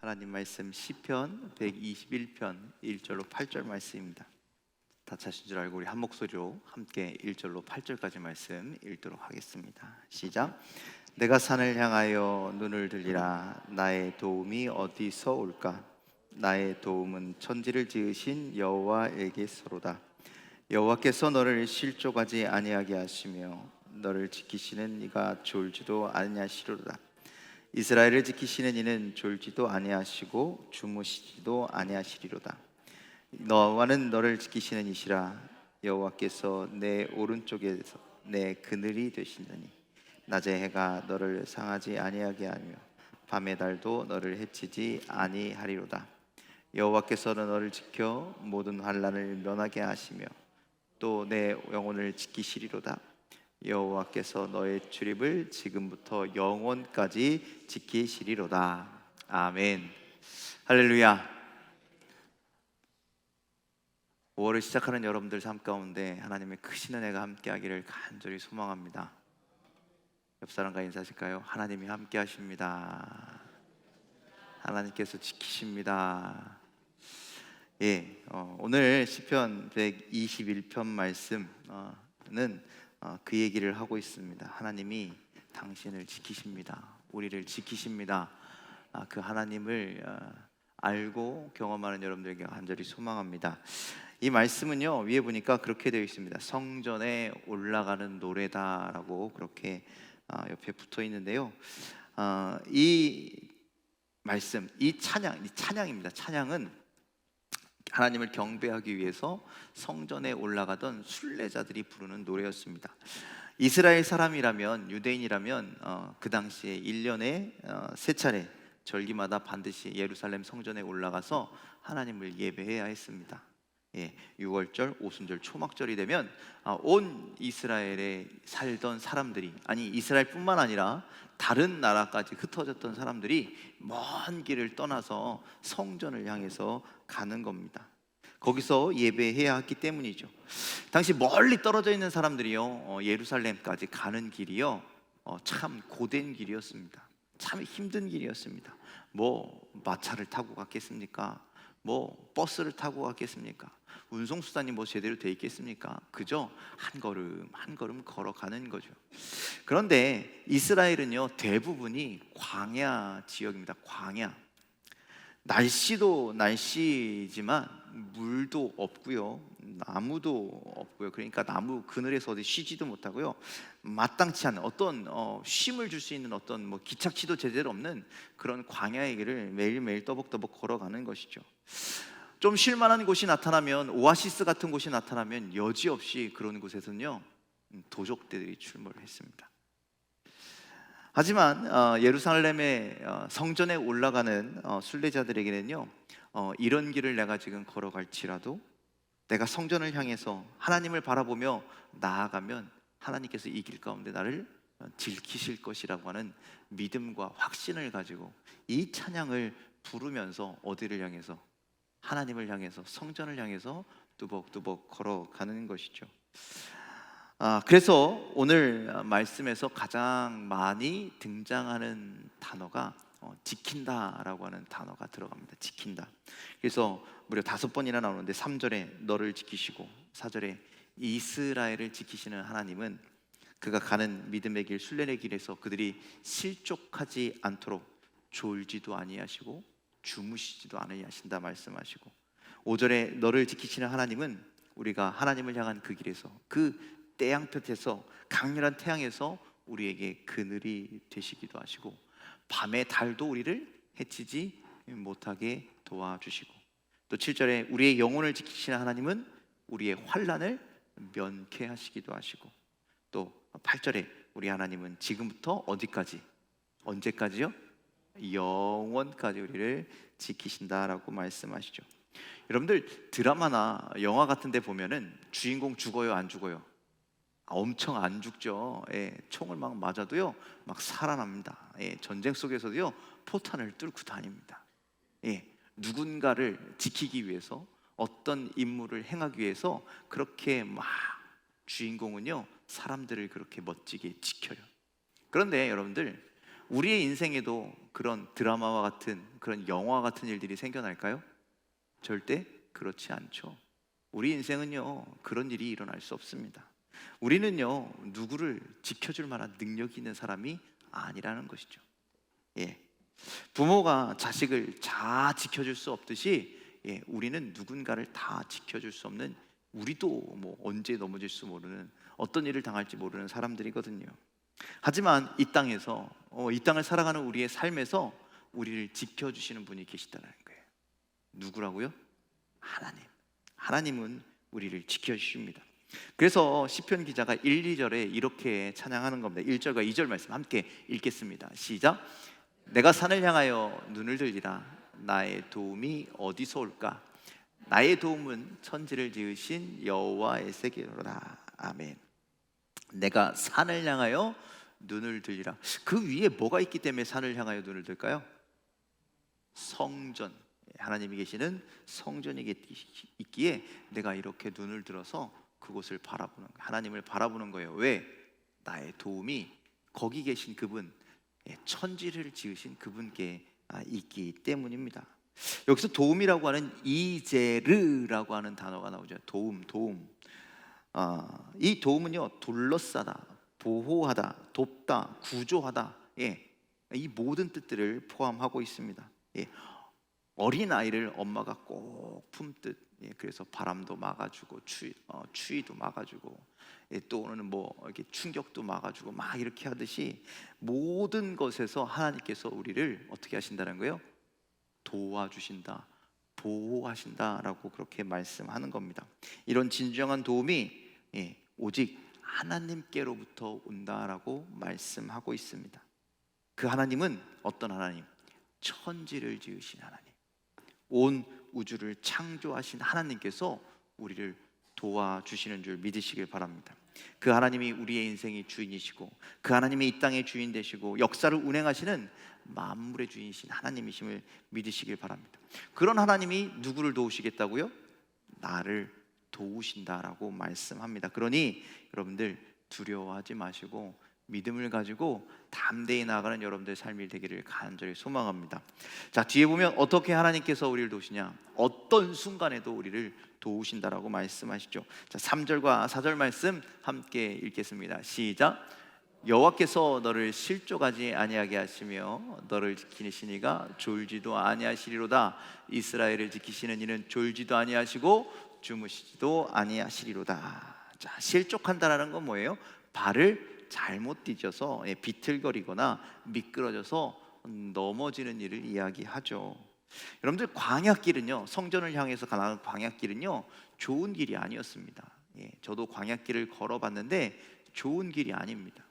하나님 말씀 시편 121편 1절로 8절 말씀입니다. 다 찾으신 줄 알고 우리 한 목소리로 함께 1절로 8절까지 말씀 읽도록 하겠습니다. 시작. 내가 산을 향하여 눈을 들리라. 나의 도움이 어디서 올까? 나의 도움은 천지를 지으신 여호와에게서로다. 여호와께서 너를 실족하지 아니하게 하시며 너를 지키시는 이가 졸지도 아니하시리로다. 이스라엘을 지키시는 이는 졸지도 아니하시고 주무시지도 아니하시리로다. 너와는 너를 지키시는 이시라. 여호와께서 내 오른쪽에서 내 그늘이 되시느니 낮의 해가 너를 상하지 아니하게 하며 밤의 달도 너를 해치지 아니하리로다. 여호와께서는 너를 지켜 모든 환난을 면하게 하시며 또 내 영혼을 지키시리로다. 여호와께서 너의 출입을 지금부터 영원까지 지키시리로다. 아멘. 할렐루야. 5월을 시작하는 여러분들 삶 가운데 하나님의 크신 은혜가 함께하기를 간절히 소망합니다. 옆 사람과 인사하실까요? 하나님이 함께 하십니다. 하나님께서 지키십니다. 오늘 시편 121편 말씀은 그 얘기를 하고 있습니다. 하나님이 당신을 지키십니다. 우리를 지키십니다. 그 하나님을 알고 경험하는 여러분들에게 간절히 소망합니다. 이 말씀은요, 위에 보니까 그렇게 되어 있습니다. 성전에 올라가는 노래다라고 그렇게 옆에 붙어 있는데요. 이 말씀, 이 찬양입니다. 찬양은 하나님을 경배하기 위해서 성전에 올라가던 순례자들이 부르는 노래였습니다. 이스라엘 사람이라면, 유대인이라면 그 당시에 1년에 세 차례 절기마다 반드시 예루살렘 성전에 올라가서 하나님을 예배해야 했습니다. 6월절, 오순절, 초막절이 되면 온 이스라엘에 살던 사람들이, 아니 이스라엘뿐만 아니라 다른 나라까지 흩어졌던 사람들이 먼 길을 떠나서 성전을 향해서 가는 겁니다. 거기서 예배해야 했기 때문이죠. 당시 멀리 떨어져 있는 사람들이요, 예루살렘까지 가는 길이요, 참 고된 길이었습니다. 참 힘든 길이었습니다. 뭐 마차를 타고 갔겠습니까? 뭐 버스를 타고 갔겠습니까? 운송수단이 뭐 제대로 돼 있겠습니까? 그저 한 걸음 한 걸음 걸어가는 거죠. 그런데 이스라엘은요, 대부분이 광야 지역입니다. 광야. 날씨도 날씨지만 물도 없고요, 나무도 없고요. 그러니까 나무 그늘에서 어디 쉬지도 못하고요, 마땅치 않은 어떤 쉼을 줄 수 있는 어떤 뭐 기착지도 제대로 없는 그런 광야의 길을 매일매일 떠벅떠벅 걸어가는 것이죠. 좀 쉴만한 곳이 나타나면, 오아시스 같은 곳이 나타나면 여지없이 그런 곳에서는요, 도적들이 출몰을 했습니다. 하지만 예루살렘의 성전에 올라가는 순례자들에게는요, 이런 길을 내가 지금 걸어갈지라도 내가 성전을 향해서 하나님을 바라보며 나아가면 하나님께서 이 길 가운데 나를 지키실 것이라고 하는 믿음과 확신을 가지고 이 찬양을 부르면서 어디를 향해서? 하나님을 향해서, 성전을 향해서 뚜벅뚜벅 걸어가는 것이죠. 그래서 오늘 말씀에서 가장 많이 등장하는 단어가 지킨다라고 하는 단어가 들어갑니다. 지킨다. 그래서 무려 5번이나 나오는데 3절에 너를 지키시고 4절에 이스라엘을 지키시는 하나님은 그가 가는 믿음의 길, 순례의 길에서 그들이 실족하지 않도록 졸지도 아니하시고 주무시지도 아니하신다 말씀하시고, 5절에 너를 지키시는 하나님은 우리가 하나님을 향한 그 길에서, 그 태양볕에서, 강렬한 태양에서 우리에게 그늘이 되시기도 하시고 밤의 달도 우리를 해치지 못하게 도와주시고, 또 7절에 우리의 영혼을 지키시는 하나님은 우리의 환난을 면케하시기도 하시고, 또 8절에 우리 하나님은 지금부터 어디까지, 언제까지요? 영원까지 우리를 지키신다라고 말씀하시죠. 여러분들 드라마나 영화 같은 데 보면은 주인공 죽어요, 안 죽어요? 엄청 안 죽죠. 총을 막 맞아도요, 막 살아납니다. 전쟁 속에서도요, 포탄을 뚫고 다닙니다. 누군가를 지키기 위해서, 어떤 임무를 행하기 위해서 그렇게 막 주인공은요, 사람들을 그렇게 멋지게 지켜요. 그런데 여러분들, 우리의 인생에도 그런 드라마와 같은 그런 영화 같은 일들이 생겨날까요? 절대 그렇지 않죠. 우리 인생은요, 그런 일이 일어날 수 없습니다. 우리는요, 누구를 지켜줄 만한 능력이 있는 사람이 아니라는 것이죠. 예. 부모가 자식을 다 지켜줄 수 없듯이, 우리는 누군가를 다 지켜줄 수 없는, 우리도 뭐 언제 넘어질 수 모르는, 어떤 일을 당할지 모르는 사람들이거든요. 하지만 이 땅에서, 이 땅을 살아가는 우리의 삶에서 우리를 지켜주시는 분이 계시다는 거예요. 누구라고요? 하나님. 하나님은 우리를 지켜주십니다. 그래서 시편 기자가 1, 2절에 이렇게 찬양하는 겁니다. 1절과 2절 말씀 함께 읽겠습니다. 시작. 내가 산을 향하여 눈을 들리라. 나의 도움이 어디서 올까? 나의 도움은 천지를 지으신 여호와에게로다. 아멘. 내가 산을 향하여 눈을 들리라. 그 위에 뭐가 있기 때문에 산을 향하여 눈을 들까요? 성전, 하나님이 계시는 성전이 있기에 내가 이렇게 눈을 들어서 그곳을 바라보는, 하나님을 바라보는 거예요. 왜? 나의 도움이 거기 계신 그분, 천지를 지으신 그분께 있기 때문입니다. 여기서 도움이라고 하는 이제르라고 하는 단어가 나오죠. 도움. 이 도움은요, 둘러싸다, 보호하다, 돕다, 구조하다, 이 모든 뜻들을 포함하고 있습니다. 어린 아이를 엄마가 꼭 품듯, 그래서 바람도 막아주고 추위도 막아주고, 또는 뭐 이렇게 충격도 막아주고 막 이렇게 하듯이 모든 것에서 하나님께서 우리를 어떻게 하신다는 거예요? 도와주신다, 보호하신다라고 그렇게 말씀하는 겁니다. 이런 진정한 도움이 오직 하나님께로부터 온다라고 말씀하고 있습니다. 그 하나님은 어떤 하나님? 천지를 지으신 하나님, 온 우주를 창조하신 하나님께서 우리를 도와주시는 줄 믿으시길 바랍니다. 그 하나님이 우리의 인생의 주인이시고, 그 하나님이 이 땅의 주인 되시고 역사를 운행하시는 만물의 주인이신 하나님이심을 믿으시길 바랍니다. 그런 하나님이 누구를 도우시겠다고요? 나를 도우신다라고 말씀합니다. 그러니 여러분들 두려워하지 마시고 믿음을 가지고 담대히 나아가는 여러분들의 삶이 되기를 간절히 소망합니다. 자, 뒤에 보면 어떻게 하나님께서 우리를 도우시냐, 어떤 순간에도 우리를 도우신다라고 말씀하시죠. 자, 3절과 4절 말씀 함께 읽겠습니다. 시작. 여호와께서 너를 실족하지 아니하게 하시며 너를 지키시는 이가 졸지도 아니하시리로다. 이스라엘을 지키시는 이는 졸지도 아니하시고 주무시지도 아니하시리로다. 자, 실족한다라는 건 뭐예요? 발을 잘못 디뎌서 비틀거리거나 미끄러져서 넘어지는 일을 이야기하죠. 여러분들, 광야길은요, 성전을 향해서 가는 광야길은요 좋은 길이 아니었습니다. 저도 광야길을 걸어봤는데 좋은 길이 아닙니다.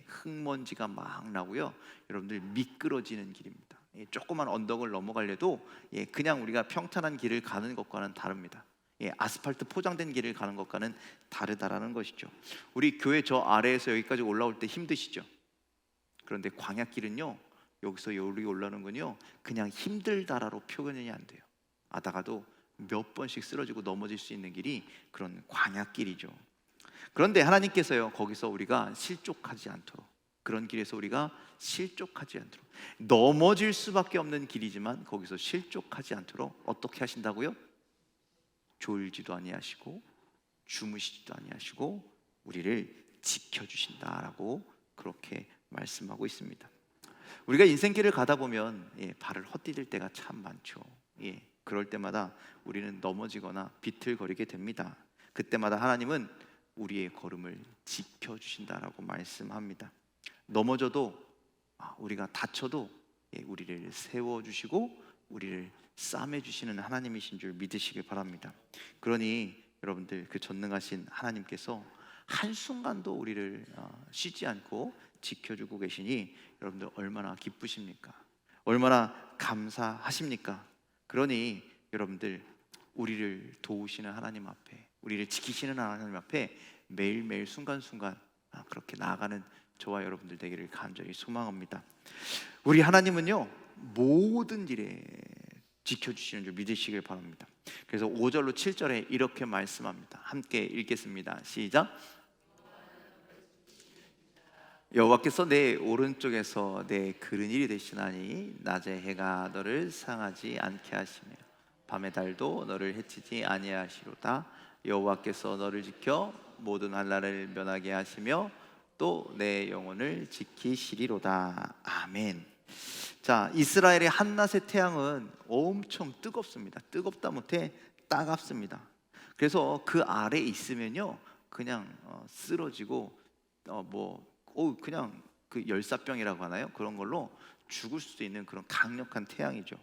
흙먼지가 막 나고요, 여러분들 미끄러지는 길입니다. 조그만 언덕을 넘어가려도 그냥 우리가 평탄한 길을 가는 것과는 다릅니다. 아스팔트 포장된 길을 가는 것과는 다르다라는 것이죠. 우리 교회 저 아래에서 여기까지 올라올 때 힘드시죠? 그런데 광야길은요, 여기서 여기 올라오는군요, 그냥 힘들다라로 표현이 안 돼요. 하다가도 몇 번씩 쓰러지고 넘어질 수 있는 길이 그런 광야길이죠. 그런데 하나님께서요, 거기서 우리가 실족하지 않도록, 그런 길에서 우리가 실족하지 않도록, 넘어질 수밖에 없는 길이지만 거기서 실족하지 않도록 어떻게 하신다고요? 졸지도 아니하시고 주무시지도 아니하시고 우리를 지켜주신다라고 그렇게 말씀하고 있습니다. 우리가 인생길을 가다 보면 발을 헛디딜 때가 참 많죠. 그럴 때마다 우리는 넘어지거나 비틀거리게 됩니다. 그때마다 하나님은 우리의 걸음을 지켜주신다라고 말씀합니다. 넘어져도, 우리가 다쳐도 우리를 세워주시고 우리를 싸매주시는 하나님이신 줄 믿으시길 바랍니다. 그러니 여러분들, 그 전능하신 하나님께서 한순간도 우리를 쉬지 않고 지켜주고 계시니 여러분들 얼마나 기쁘십니까? 얼마나 감사하십니까? 그러니 여러분들, 우리를 도우시는 하나님 앞에, 우리를 지키시는 하나님 앞에 매일매일 순간순간 그렇게 나아가는 저와 여러분들 되기를 간절히 소망합니다. 우리 하나님은요, 모든 일에 지켜주시는 줄 믿으시길 바랍니다. 그래서 5절로 7절에 이렇게 말씀합니다. 함께 읽겠습니다. 시작. 여호와께서 내 오른쪽에서 내 그른일이 되시나니 낮에 해가 너를 상하지 않게 하시며 밤의 달도 너를 해치지 아니하시로다. 여호와께서 너를 지켜 모든 한날을 면하게 하시며 또 내 영혼을 지키시리로다. 아멘. 자, 이스라엘의 한낮의 태양은 엄청 뜨겁습니다. 뜨겁다 못해 따갑습니다. 그래서 그 아래 있으면요 그냥 쓰러지고 그냥 그 열사병이라고 하나요? 그런 걸로 죽을 수도 있는 그런 강력한 태양이죠.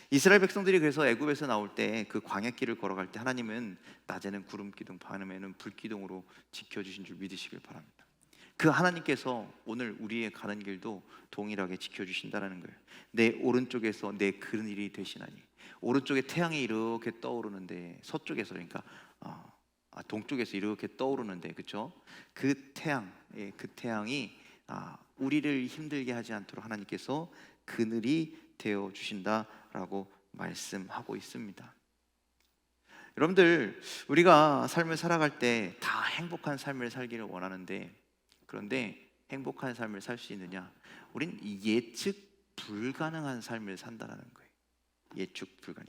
이스라엘 백성들이 그래서 애굽에서 나올 때 그 광야길을 걸어갈 때 하나님은 낮에는 구름 기둥, 밤에는 불 기둥으로 지켜주신 줄 믿으시길 바랍니다. 그 하나님께서 오늘 우리의 가는 길도 동일하게 지켜주신다는 거예요. 내 오른쪽에서 내 그늘이 되시나니. 오른쪽에 태양이 이렇게 떠오르는데 서쪽에서 그러니까 동쪽에서 이렇게 떠오르는데 그렇죠? 그 태양, 그 태양이 우리를 힘들게 하지 않도록 하나님께서 그늘이 되어 주신다라고 말씀하고 있습니다. 여러분들, 우리가 삶을 살아갈 때 다 행복한 삶을 살기를 원하는데, 그런데 행복한 삶을 살 수 있느냐? 우린 예측 불가능한 삶을 산다라는 거예요.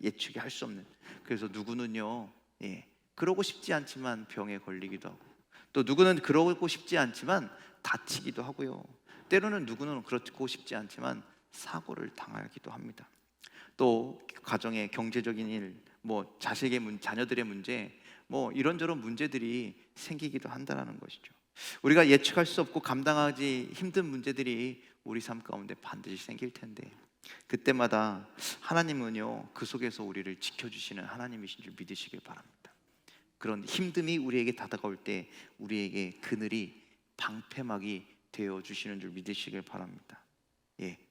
예측이 할 수 없는. 그래서 누구는요, 그러고 싶지 않지만 병에 걸리기도 하고, 또 누구는 그러고 싶지 않지만 다치기도 하고요. 때로는 누구는 그렇고 싶지 않지만 사고를 당하기도 합니다. 또 가정의 경제적인 일, 자식의 자녀들의 문제, 이런저런 문제들이 생기기도 한다는 것이죠. 우리가 예측할 수 없고 감당하기 힘든 문제들이 우리 삶 가운데 반드시 생길 텐데, 그때마다 하나님은요 그 속에서 우리를 지켜주시는 하나님이신 줄 믿으시길 바랍니다. 그런 힘듦이 우리에게 다가올 때 우리에게 그늘이 방패막이 되어 주시는 줄 믿으시길 바랍니다.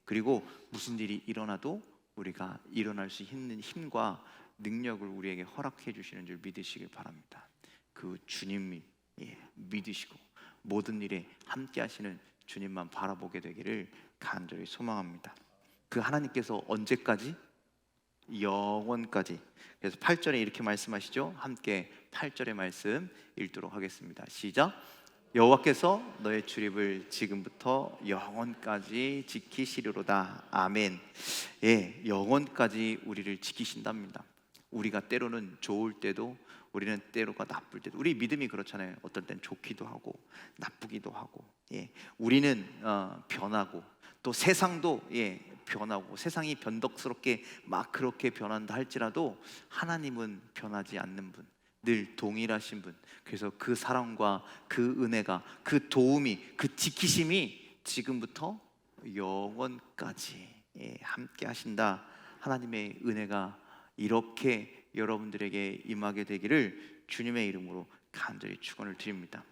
그리고 무슨 일이 일어나도 우리가 일어날 수 있는 힘과 능력을 우리에게 허락해 주시는 줄 믿으시길 바랍니다. 그 주님이 믿으시고 모든 일에 함께 하시는 주님만 바라보게 되기를 간절히 소망합니다. 그 하나님께서 언제까지? 영원까지. 그래서 8절에 이렇게 말씀하시죠. 함께 8절의 말씀 읽도록 하겠습니다. 시작. 여호와께서 너의 출입을 지금부터 영원까지 지키시리로다. 아멘. 영원까지 우리를 지키신답니다. 우리가 때로는 좋을 때도, 우리는 때로가 나쁠 때도, 우리 믿음이 그렇잖아요. 어떨 땐 좋기도 하고 나쁘기도 하고, 우리는 변하고, 또 세상도 변하고, 세상이 변덕스럽게 막 그렇게 변한다 할지라도 하나님은 변하지 않는 분, 늘 동일하신 분. 그래서 그 사랑과 그 은혜가, 그 도움이, 그 지키심이 지금부터 영원까지 함께 하신다. 하나님의 은혜가 이렇게 여러분들에게 임하게 되기를 주님의 이름으로 간절히 축원을 드립니다.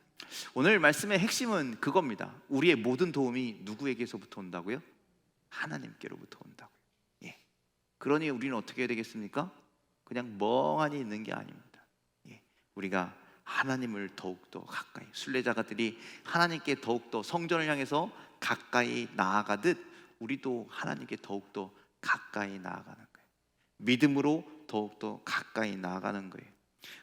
오늘 말씀의 핵심은 그겁니다. 우리의 모든 도움이 누구에게서부터 온다고요? 하나님께로부터 온다고요. 그러니 우리는 어떻게 해야 되겠습니까? 그냥 멍하니 있는 게 아닙니다. 우리가 하나님을 더욱더 가까이, 순례자가들이 하나님께 더욱더 성전을 향해서 가까이 나아가듯 우리도 하나님께 더욱더 가까이 나아가는 거예요. 믿음으로 더욱더 가까이 나아가는 거예요.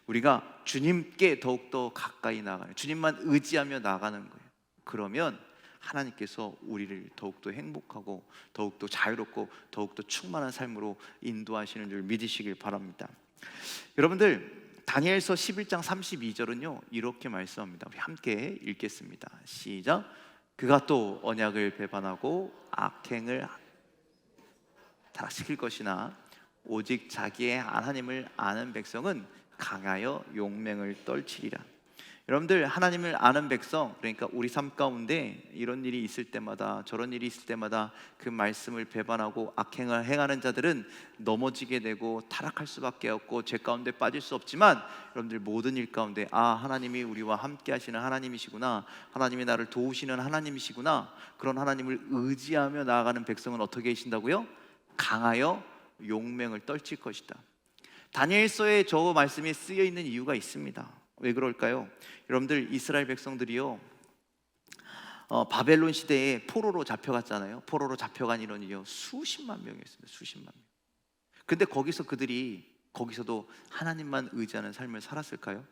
우리가 주님께 더욱더 가까이 나아가는, 주님만 의지하며 나아가는 거예요. 그러면 하나님께서 우리를 더욱더 행복하고 더욱더 자유롭고 더욱더 충만한 삶으로 인도하시는 줄 믿으시길 바랍니다. 여러분들, 다니엘서 11장 32절은요 이렇게 말씀합니다. 우리 함께 읽겠습니다. 시작. 그가 또 언약을 배반하고 악행을 타락시킬 것이나 오직 자기의 하나님을 아는 백성은 강하여 용맹을 떨치리라. 여러분들, 하나님을 아는 백성, 그러니까 우리 삶 가운데 이런 일이 있을 때마다, 저런 일이 있을 때마다 그 말씀을 배반하고 악행을 행하는 자들은 넘어지게 되고 타락할 수밖에 없고 죄 가운데 빠질 수 없지만, 여러분들 모든 일 가운데 하나님이 우리와 함께 하시는 하나님이시구나, 하나님이 나를 도우시는 하나님이시구나, 그런 하나님을 의지하며 나아가는 백성은 어떻게 계신다고요? 강하여 용맹을 떨칠 것이다. 다니엘서에 저 말씀이 쓰여 있는 이유가 있습니다. 왜 그럴까요? 여러분들, 이스라엘 백성들이요 바벨론 시대에 포로로 잡혀갔잖아요. 포로로 잡혀간 인원이요 수십만 명이었습니다. 수십만 명. 근데 거기서도 하나님만 의지하는 삶을 살았을까요?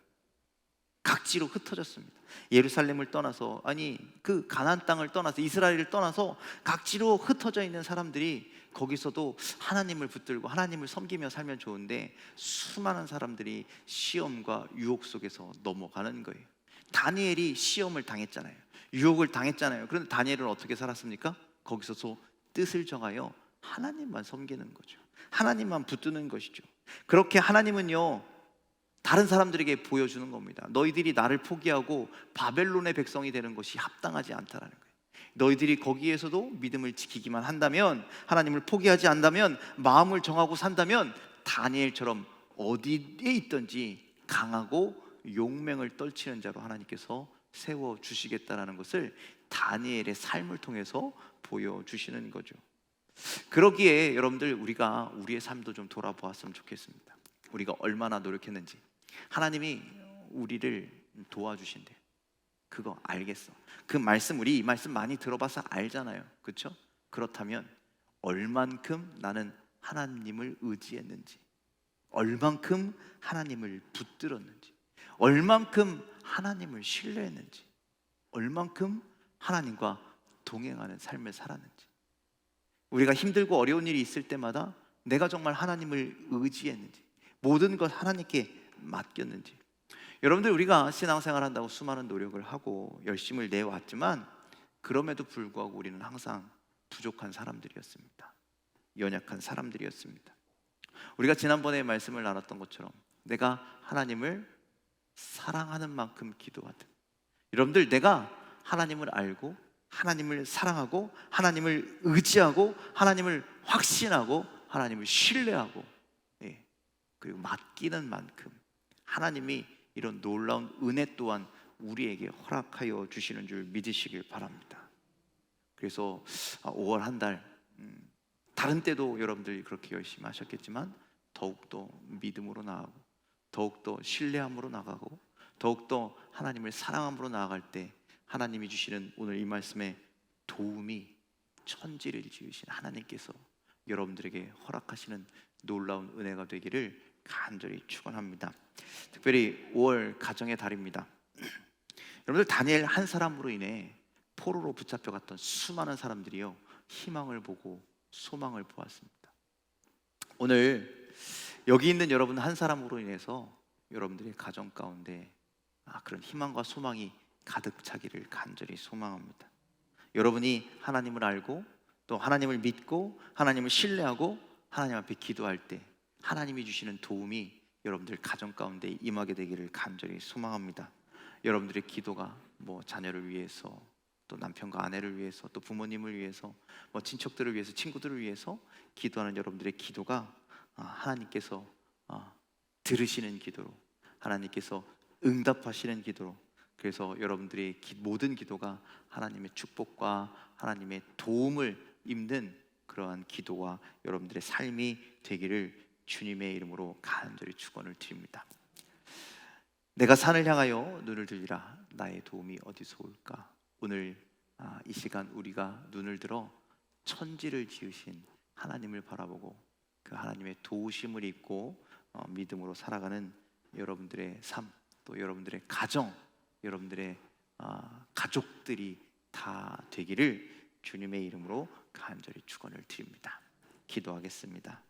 각지로 흩어졌습니다. 예루살렘을 떠나서, 아니 그 가나안 땅을 떠나서, 이스라엘을 떠나서 각지로 흩어져 있는 사람들이 거기서도 하나님을 붙들고 하나님을 섬기며 살면 좋은데 수많은 사람들이 시험과 유혹 속에서 넘어가는 거예요. 다니엘이 시험을 당했잖아요. 유혹을 당했잖아요. 그런데 다니엘은 어떻게 살았습니까? 거기서도 뜻을 정하여 하나님만 섬기는 거죠. 하나님만 붙드는 것이죠. 그렇게 하나님은요, 다른 사람들에게 보여주는 겁니다. 너희들이 나를 포기하고 바벨론의 백성이 되는 것이 합당하지 않다라는 거예요. 너희들이 거기에서도 믿음을 지키기만 한다면, 하나님을 포기하지 않다면, 마음을 정하고 산다면 다니엘처럼 어디에 있든지 강하고 용맹을 떨치는 자로 하나님께서 세워주시겠다라는 것을 다니엘의 삶을 통해서 보여주시는 거죠. 그러기에 여러분들, 우리가 우리의 삶도 좀 돌아보았으면 좋겠습니다. 우리가 얼마나 노력했는지. 하나님이 우리를 도와주신대. 그거 알겠어. 그 말씀, 우리 이 말씀 많이 들어봐서 알잖아요. 그렇죠? 그렇다면 얼만큼 나는 하나님을 의지했는지, 얼만큼 하나님을 붙들었는지, 얼만큼 하나님을 신뢰했는지, 얼만큼 하나님과 동행하는 삶을 살았는지, 우리가 힘들고 어려운 일이 있을 때마다 내가 정말 하나님을 의지했는지, 모든 것 하나님께 맡겼는지. 여러분들, 우리가 신앙생활 한다고 수많은 노력을 하고 열심을 내왔지만 그럼에도 불구하고 우리는 항상 부족한 사람들이었습니다. 연약한 사람들이었습니다. 우리가 지난번에 말씀을 나눴던 것처럼 내가 하나님을 사랑하는 만큼 기도하듯, 여러분들, 내가 하나님을 알고 하나님을 사랑하고 하나님을 의지하고 하나님을 확신하고 하나님을 신뢰하고, 그리고 맡기는 만큼 하나님이 이런 놀라운 은혜 또한 우리에게 허락하여 주시는 줄 믿으시길 바랍니다. 그래서 5월 한 달, 다른 때도 여러분들이 그렇게 열심히 하셨겠지만 더욱더 믿음으로 나아가고, 더욱더 신뢰함으로 나가고, 더욱더 하나님을 사랑함으로 나아갈 때 하나님이 주시는 오늘 이 말씀의 도움이, 천지를 지으신 하나님께서 여러분들에게 허락하시는 놀라운 은혜가 되기를 간절히 축원합니다. 특별히 5월 가정의 달입니다. 여러분들, 다니엘 한 사람으로 인해 포로로 붙잡혀갔던 수많은 사람들이요, 희망을 보고 소망을 보았습니다. 오늘 여기 있는 여러분 한 사람으로 인해서 여러분들의 가정 가운데 그런 희망과 소망이 가득 차기를 간절히 소망합니다. 여러분이 하나님을 알고 또 하나님을 믿고 하나님을 신뢰하고 하나님 앞에 기도할 때 하나님이 주시는 도움이 여러분들 가정 가운데 임하게 되기를 간절히 소망합니다. 여러분들의 기도가 자녀를 위해서, 또 남편과 아내를 위해서, 또 부모님을 위해서, 친척들을 위해서, 친구들을 위해서 기도하는 여러분들의 기도가 하나님께서 들으시는 기도로, 하나님께서 응답하시는 기도로, 그래서 여러분들의 모든 기도가 하나님의 축복과 하나님의 도움을 입는 그러한 기도와 여러분들의 삶이 되기를 주님의 이름으로 간절히 축원을 드립니다. 내가 산을 향하여 눈을 들리라, 나의 도움이 어디서 올까? 오늘 이 시간 우리가 눈을 들어 천지를 지으신 하나님을 바라보고 그 하나님의 도우심을 입고 믿음으로 살아가는 여러분들의 삶, 또 여러분들의 가정, 여러분들의 가족들이 다 되기를 주님의 이름으로 간절히 축원을 드립니다. 기도하겠습니다.